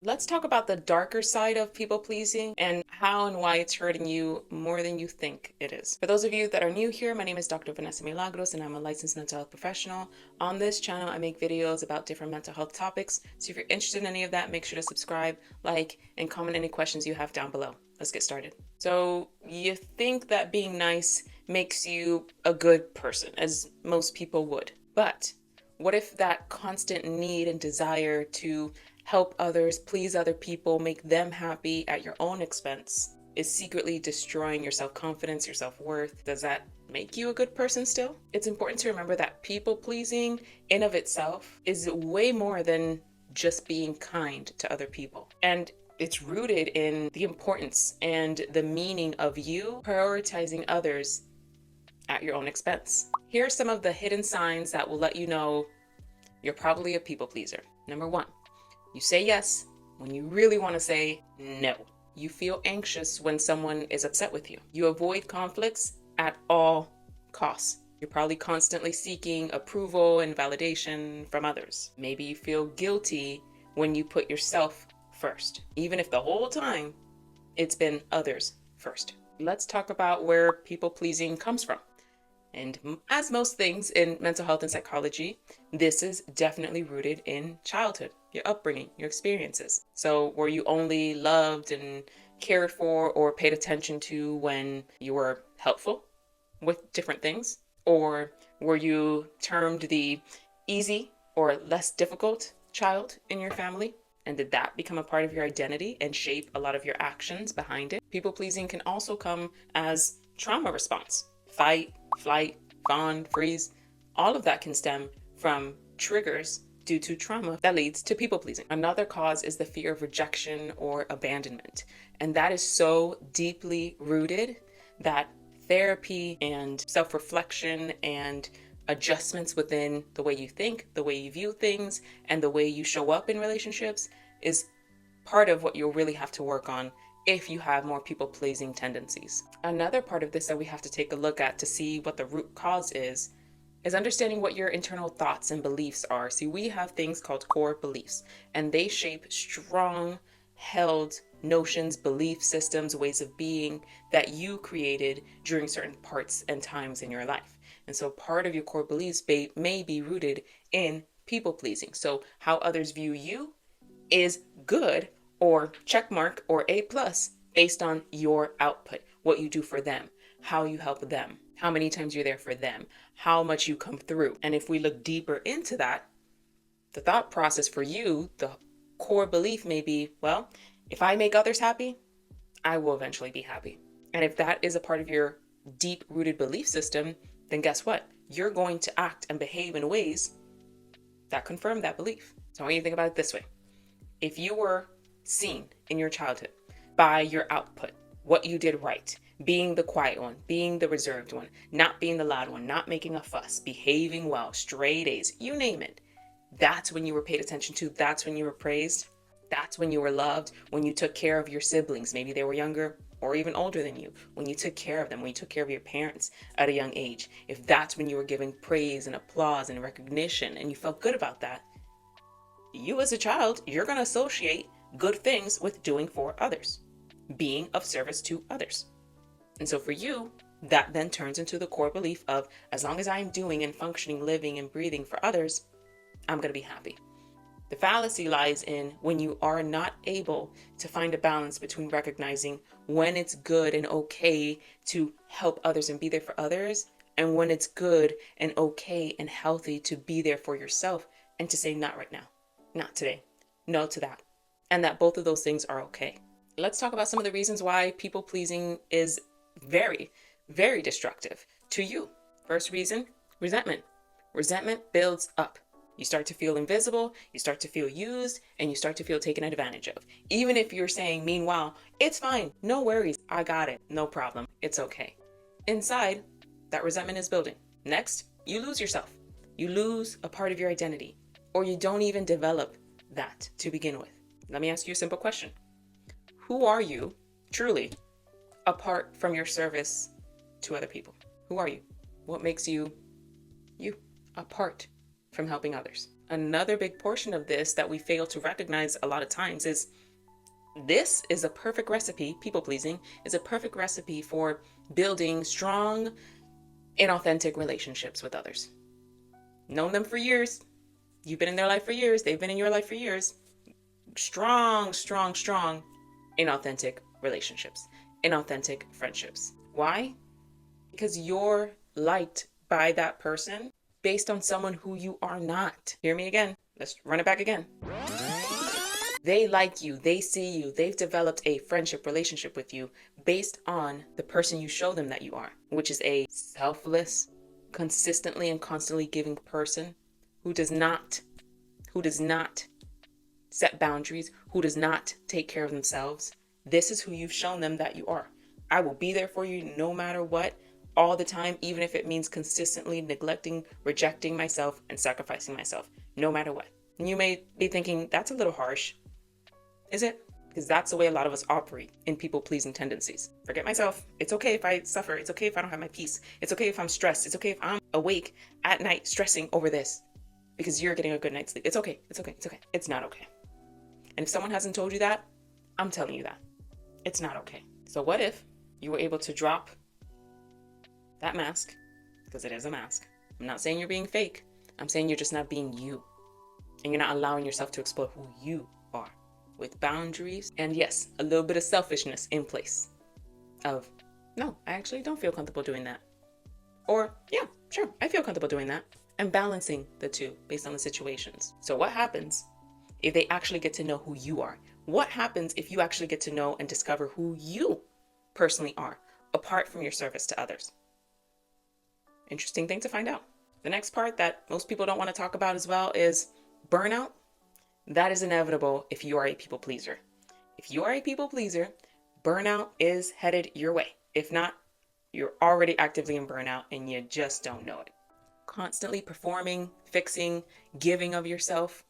Let's talk about the darker side of people pleasing and how and why it's hurting you more than you think it is. For those of you that are new here, my name is Dr. Vanessa Milagros and I'm a licensed mental health professional. On this channel, I make videos about different mental health topics. So if you're interested in any of that, make sure to subscribe, like, and comment any questions you have down below. Let's get started. So you think that being nice makes you a good person, as most people would. But what if that constant need and desire to help others, please other people, make them happy at your own expense is secretly destroying your self-confidence, your self-worth? Does that make you a good person still? It's important to remember that people pleasing in of itself is way more than just being kind to other people. And it's rooted in the importance and the meaning of you prioritizing others at your own expense. Here are some of the hidden signs that will let you know you're probably a people pleaser. Number one, you say yes when you really want to say no. You feel anxious when someone is upset with you. You avoid conflicts at all costs. You're probably constantly seeking approval and validation from others. Maybe you feel guilty when you put yourself first, even if the whole time it's been others first. Let's talk about where people pleasing comes from. And as most things in mental health and psychology, this is definitely rooted in childhood, your upbringing, your experiences. So were you only loved and cared for or paid attention to when you were helpful with different things? Or were you termed the easy or less difficult child in your family? And did that become a part of your identity and shape a lot of your actions behind it? People pleasing can also come as trauma response. Fight, flight, fawn, freeze, all of that can stem from triggers due to trauma that leads to people pleasing. Another cause is the fear of rejection or abandonment. And that is so deeply rooted that therapy and self-reflection and adjustments within the way you think, the way you view things, and the way you show up in relationships is part of what you'll really have to work on if you have more people-pleasing tendencies. Another part of this that we have to take a look at to see what the root cause is understanding what your internal thoughts and beliefs are. See, we have things called core beliefs, and they shape strong held notions, belief systems, ways of being that you created during certain parts and times in your life. And so part of your core beliefs may be rooted in people-pleasing. So how others view you is good or check mark or A+ based on your output, what you do for them, how you help them, how many times you're there for them, how much you come through. And if we look deeper into that, the thought process for you, the core belief may be, well, if I make others happy, I will eventually be happy. And if that is a part of your deep rooted belief system, then guess what? You're going to act and behave in ways that confirm that belief. So I want you to think about it this way. If you were seen in your childhood by your output, what you did right, being the quiet one, being the reserved one, not being the loud one, not making a fuss, behaving well, straight A's, you name it. That's when you were paid attention to. That's when you were praised. That's when you were loved. When you took care of your siblings, maybe they were younger or even older than you. When you took care of them, when you took care of your parents at a young age. If that's when you were given praise and applause and recognition and you felt good about that, you as a child, you're going to associate good things with doing for others, being of service to others. And so for you, that then turns into the core belief of, as long as I'm doing and functioning, living and breathing for others, I'm going to be happy. The fallacy lies in when you are not able to find a balance between recognizing when it's good and okay to help others and be there for others, and when it's good and okay and healthy to be there for yourself and to say, not right now, not today, no to that, and that both of those things are okay. Let's talk about some of the reasons why people pleasing is very, very destructive to you. First reason, resentment. Resentment builds up. You start to feel invisible, you start to feel used, and you start to feel taken advantage of. Even if you're saying, meanwhile, it's fine, no worries, I got it, no problem, it's okay. Inside, that resentment is building. Next, you lose yourself. You lose a part of your identity, or you don't even develop that to begin with. Let me ask you a simple question. Who are you, truly, apart from your service to other people? Who are you? What makes you you, apart from helping others? Another big portion of this that we fail to recognize a lot of times is this is a perfect recipe, people pleasing is a perfect recipe for building strong, inauthentic relationships with others. Known them for years. You've been in their life for years. They've been in your life for years. Strong, strong, strong, inauthentic relationships, inauthentic friendships. Why? Because you're liked by that person based on someone who you are not. Hear me again. Let's run it back again. They like you, they see you, they've developed a friendship relationship with you based on the person you show them that you are, which is a selfless, consistently and constantly giving person who does not set boundaries, who does not take care of themselves. This is who you've shown them that you are. I will be there for you no matter what, all the time, even if it means consistently neglecting, rejecting myself, and sacrificing myself, no matter what. And you may be thinking, that's a little harsh. Is it? Because that's the way a lot of us operate in people-pleasing tendencies. Forget myself. It's okay if I suffer. It's okay if I don't have my peace. It's okay if I'm stressed. It's okay if I'm awake at night stressing over this because you're getting a good night's sleep. It's okay. It's okay. It's okay. It's not okay. And if someone hasn't told you that, I'm telling you that. It's not okay. So what if you were able to drop that mask, because it is a mask. I'm not saying you're being fake. I'm saying you're just not being you. And you're not allowing yourself to explore who you are with boundaries and, yes, a little bit of selfishness in place of, no, I actually don't feel comfortable doing that. Or, yeah, sure, I feel comfortable doing that. And balancing the two based on the situations. So what happens if they actually get to know who you are? What happens if you actually get to know and discover who you personally are, apart from your service to others? Interesting thing to find out. The next part that most people don't want to talk about as well is burnout. That is inevitable if you are a people pleaser. If you are a people pleaser, burnout is headed your way. If not, you're already actively in burnout and you just don't know it. Constantly performing, fixing, giving of yourself,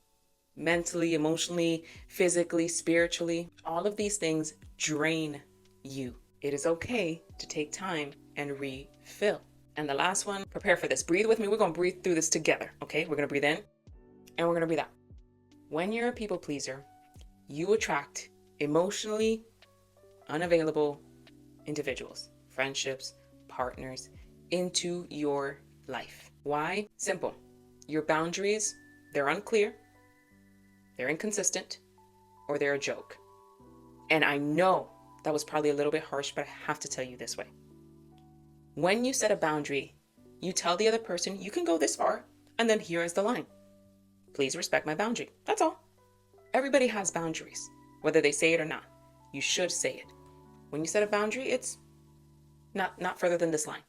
mentally, emotionally, physically, spiritually, all of these things drain you. It is okay to take time and refill. And the last one, prepare for this. Breathe with me. We're going to breathe through this together, okay? We're going to breathe in and we're going to breathe out. When you're a people pleaser, you attract emotionally unavailable individuals, friendships, partners into your life. Why? Simple. Your boundaries, they're unclear, they're inconsistent, or they're a joke. And I know that was probably a little bit harsh, but I have to tell you this way. When you set a boundary, you tell the other person, you can go this far, and then here is the line. Please respect my boundary. That's all. Everybody has boundaries, whether they say it or not. You should say it. When you set a boundary, it's not further than this line.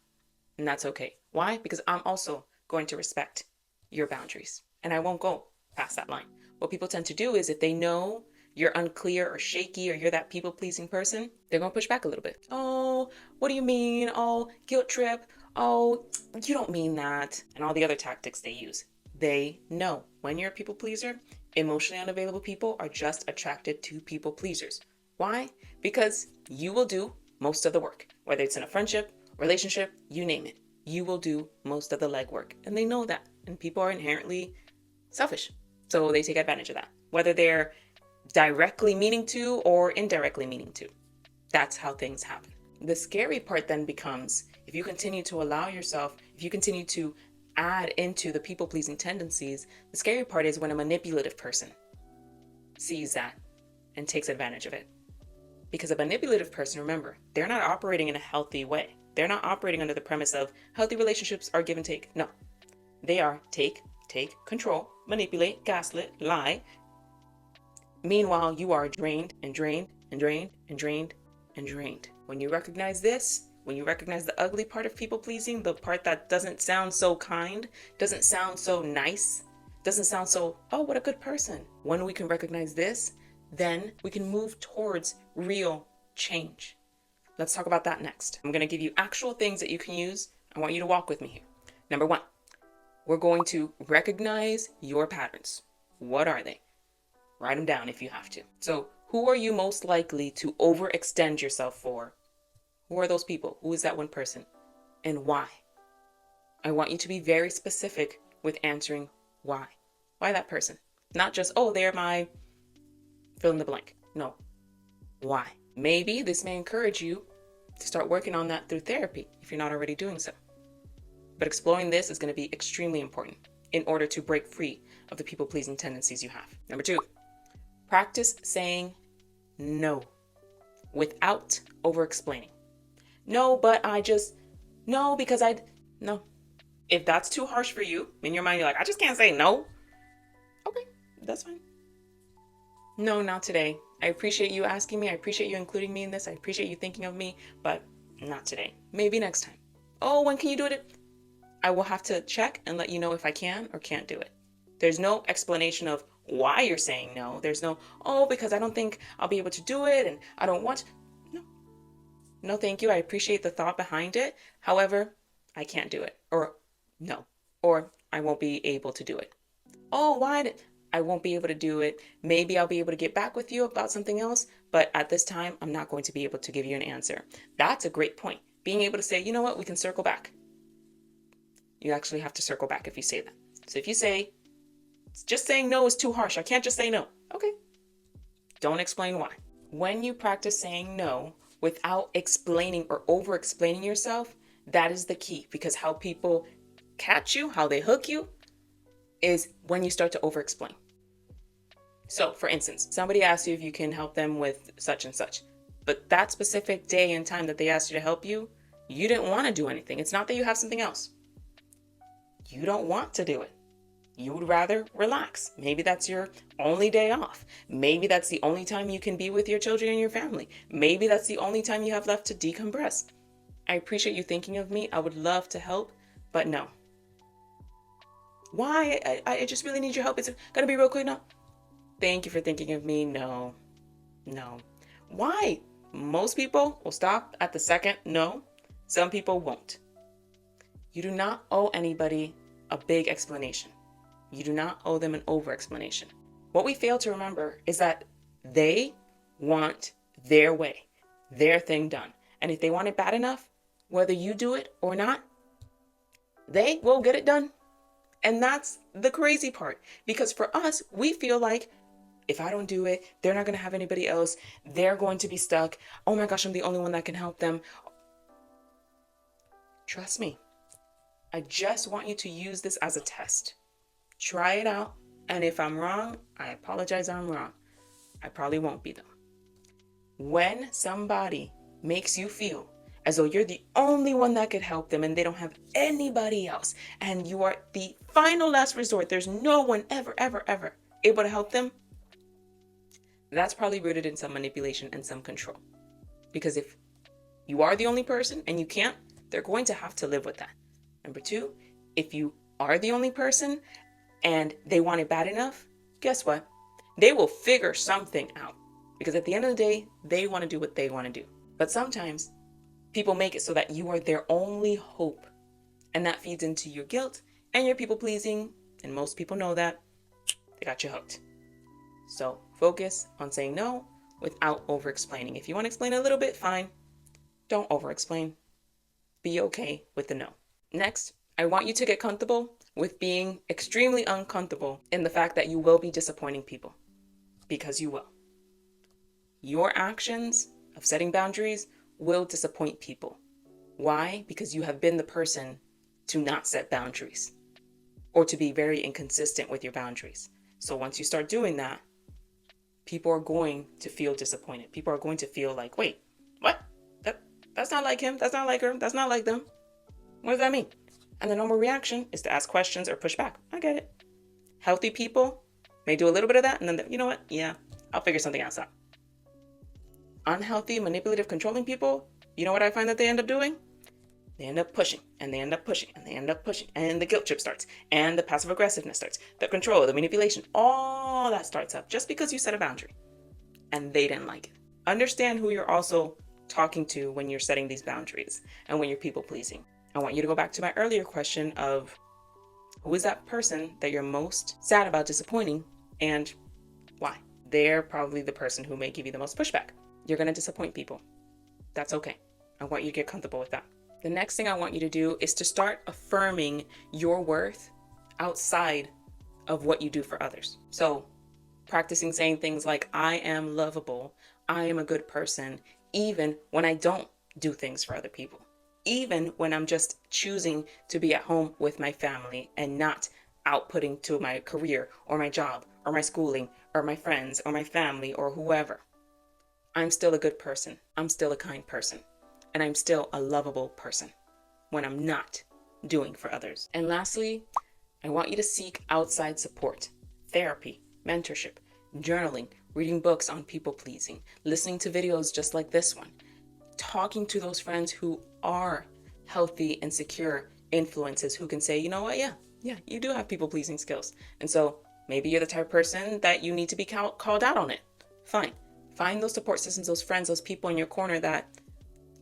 And that's okay. Why? Because I'm also going to respect your boundaries. And I won't go past that line. What people tend to do is if they know you're unclear or shaky or you're that people-pleasing person, they're going to push back a little bit. Oh, what do you mean? Oh, guilt trip. Oh, you don't mean that. And all the other tactics they use. They know when you're a people pleaser, emotionally unavailable people are just attracted to people pleasers. Why? Because you will do most of the work, whether it's in a friendship, relationship, you name it. You will do most of the legwork. And they know that. And people are inherently selfish. So they take advantage of that, whether they're directly meaning to or indirectly meaning to. That's how things happen. The scary part then becomes if you continue to allow yourself, if you continue to add into the people-pleasing tendencies, the scary part is when a manipulative person sees that and takes advantage of it. Because a manipulative person, remember, they're not operating in a healthy way. They're not operating under the premise of healthy relationships are give and take. No, they are take, control, manipulate, gaslit, lie. Meanwhile, you are drained and drained and drained and drained and drained. When you recognize this, when you recognize the ugly part of people pleasing, the part that doesn't sound so kind, doesn't sound so nice, doesn't sound so, oh, what a good person. When we can recognize this, then we can move towards real change. Let's talk about that next. I'm going to give you actual things that you can use. I want you to walk with me here. Number one, we're going to recognize your patterns. What are they? Write them down if you have to. So who are you most likely to overextend yourself for? Who are those people? Who is that one person? And why? I want you to be very specific with answering why. Why that person? Not just, oh, they're my fill in the blank. No. Why? Maybe this may encourage you to start working on that through therapy if you're not already doing so. But exploring this is going to be extremely important in order to break free of the people-pleasing tendencies you have. Number 2, practice saying no without over-explaining. No, but no, because no. If that's too harsh for you, in your mind, you're like, I just can't say no. Okay, that's fine. No, not today. I appreciate you asking me. I appreciate you including me in this. I appreciate you thinking of me, but not today. Maybe next time. Oh, when can you do it? I will have to check and let you know if I can or can't do it. There's no explanation of why you're saying no. There's no, oh, because I don't think I'll be able to do it and I don't want to. No. No, thank you. I appreciate the thought behind it. However, I can't do it. Or no. Or I won't be able to do it. Oh, why? I won't be able to do it. Maybe I'll be able to get back with you about something else, but at this time, I'm not going to be able to give you an answer. That's a great point. Being able to say, you know what, we can circle back. You actually have to circle back if you say that. So if you say, just saying no is too harsh, I can't just say no. Okay. Don't explain why. When you practice saying no without explaining or over-explaining yourself, that is the key, because how people catch you, how they hook you, is when you start to over-explain. So, for instance, somebody asks you if you can help them with such and such, but that specific day and time that they asked you to help you, you didn't want to do anything. It's not that you have something else. You don't want to do it. You would rather relax. Maybe that's your only day off. Maybe that's the only time you can be with your children and your family. Maybe that's the only time you have left to decompress. I appreciate you thinking of me. I would love to help, but no. Why? I just really need your help. It's gonna be real quick now. Thank you for thinking of me. No. Why? Most people will stop at the second no. Some people won't. You do not owe anybody a big explanation. You do not owe them an over explanation. What we fail to remember is that they want their way, their thing done. And if they want it bad enough, whether you do it or not, they will get it done. And that's the crazy part, because for us, we feel like if I don't do it, they're not going to have anybody else. They're going to be stuck. Oh my gosh, I'm the only one that can help them. Trust me. I just want you to use this as a test. Try it out. And if I'm wrong, I apologize, I'm wrong. I probably won't be though. When somebody makes you feel as though you're the only one that could help them and they don't have anybody else, and you are the final last resort, there's no one ever able to help them, that's probably rooted in some manipulation and some control. Because if you are the only person and you can't, they're going to have to live with that. Number 2, if you are the only person and they want it bad enough, guess what? They will figure something out. Because at the end of the day, they want to do what they want to do. But sometimes people make it so that you are their only hope. And that feeds into your guilt and your people pleasing. And most people know that. They got you hooked. So focus on saying no without over explaining. If you want to explain a little bit, fine. Don't over explain. Be okay with the no. Next, I want you to get comfortable with being extremely uncomfortable in the fact that you will be disappointing people. Because you will. Your actions of setting boundaries will disappoint people. Why? Because you have been the person to not set boundaries or to be very inconsistent with your boundaries. So once you start doing that, people are going to feel disappointed. People are going to feel like, wait, what? That's not like him. That's not like her. That's not like them. What does that mean? And the normal reaction is to ask questions or push back. I get it. Healthy people may do a little bit of that and then, you know what? Yeah, I'll figure something else out. Unhealthy, manipulative, controlling people, you know what I find that they end up doing? They end up pushing, and they end up pushing, and they end up pushing, and the guilt trip starts, and the passive aggressiveness starts, the control, the manipulation, all that starts up just because you set a boundary, and they didn't like it. Understand who you're also talking to when you're setting these boundaries, and when you're people pleasing. I want you to go back to my earlier question of who is that person that you're most sad about disappointing, and why? They're probably the person who may give you the most pushback. You're going to disappoint people. That's okay. I want you to get comfortable with that. The next thing I want you to do is to start affirming your worth outside of what you do for others. So practicing saying things like, I am lovable, I am a good person, even when I don't do things for other people, even when I'm just choosing to be at home with my family and not outputting to my career or my job or my schooling or my friends or my family or whoever. I'm still a good person. I'm still a kind person. And I'm still a lovable person when I'm not doing for others. And lastly, I want you to seek outside support, therapy, mentorship, journaling, reading books on people pleasing, listening to videos just like this one, talking to those friends who are healthy and secure influences who can say, you know what, yeah, you do have people pleasing skills. And so maybe you're the type of person that you need to be called out on it. Fine. Find those support systems, those friends, those people in your corner that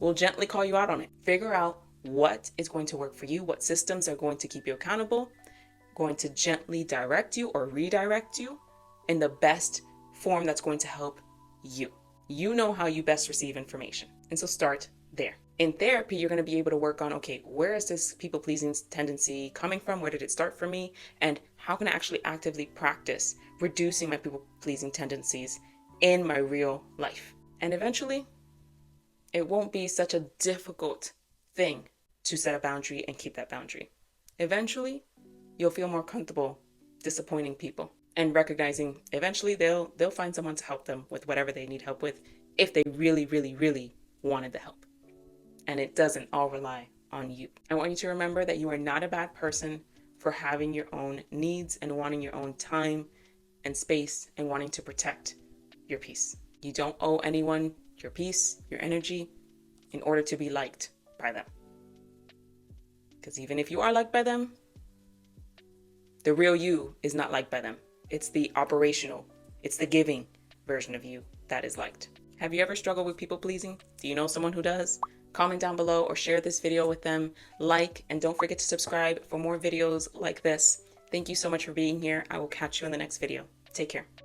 will gently call you out on it. Figure out what is going to work for you, what systems are going to keep you accountable, going to gently direct you or redirect you in the best form that's going to help you. You know how you best receive information. And so start there. In therapy, you're going to be able to work on, okay, where is this people-pleasing tendency coming from? Where did it start for me? And how can I actually actively practice reducing my people-pleasing tendencies in my real life? And eventually, it won't be such a difficult thing to set a boundary and keep that boundary. Eventually, you'll feel more comfortable disappointing people and recognizing eventually they'll find someone to help them with whatever they need help with if they really, really, really wanted the help. And it doesn't all rely on you. I want you to remember that you are not a bad person for having your own needs and wanting your own time and space and wanting to protect your peace. You don't owe anyone your peace, your energy, in order to be liked by them. Because even if you are liked by them, the real you is not liked by them. It's the operational, it's the giving version of you that is liked. Have you ever struggled with people pleasing? Do you know someone who does? Comment down below or share this video with them. Like, and don't forget to subscribe for more videos like this. Thank you so much for being here. I will catch you in the next video. Take care.